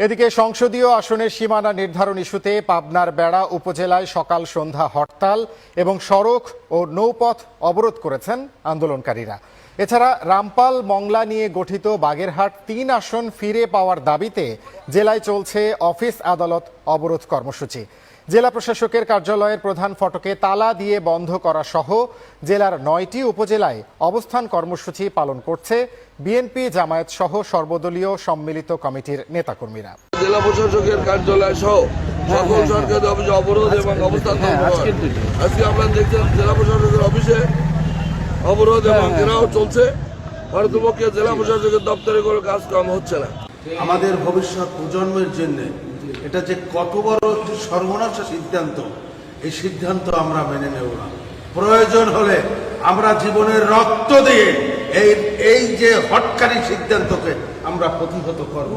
এদিকে সংসদীয় আসনের সীমানা নির্ধারণ ইস্যুতে পাবনার বেড়া উপজেলায় সকাল সন্ধ্যা হরতাল এবং সড়ক ও নৌপথ অবরোধ করেছেন আন্দোলনকারীরা। এছাড়া রামপাল মংলা নিয়ে গঠিত বাগেরহাট ৩ আসন ফিরে পাওয়ার দাবিতে জেলায় চলছে অফিস আদালত অবরোধ কর্মসূচি। জেলা প্রশাসকের কার্যালয়ের প্রধান ফটকে তালা দিয়ে বন্ধ করা সহ জেলার ৯টি উপজেলায় অবস্থান কর্মসূচি পালন করছে বিএনপি, জামায়াত সহ সর্বদলীয় সম্মিলিত কমিটির নেতাকর্মীরা। জেলা প্রশাসকের কার্যালয় সহ সকল সরকারি অফিসে অবরোধ এবং অবস্থান আজকে আপনারা দেখছেন জেলা প্রশাসকের অফিসে অবরোধ এবং ঘেরাও চলছে। ভারতপক্ষে জেলা প্রশাসকের দপ্তরে কোনো কাজকর্ম হচ্ছে না। আমাদের ভবিষ্যৎ প্রজন্মের জন্য এটা যে কত বড় একটি সর্বনাশা সিদ্ধান্ত, এই সিদ্ধান্ত আমরা মেনে নেব না। প্রয়োজন হলে আমরা জীবনের রক্ত দিয়ে এই যে হটকারী সিদ্ধান্তকে আমরা প্রতিহত করব।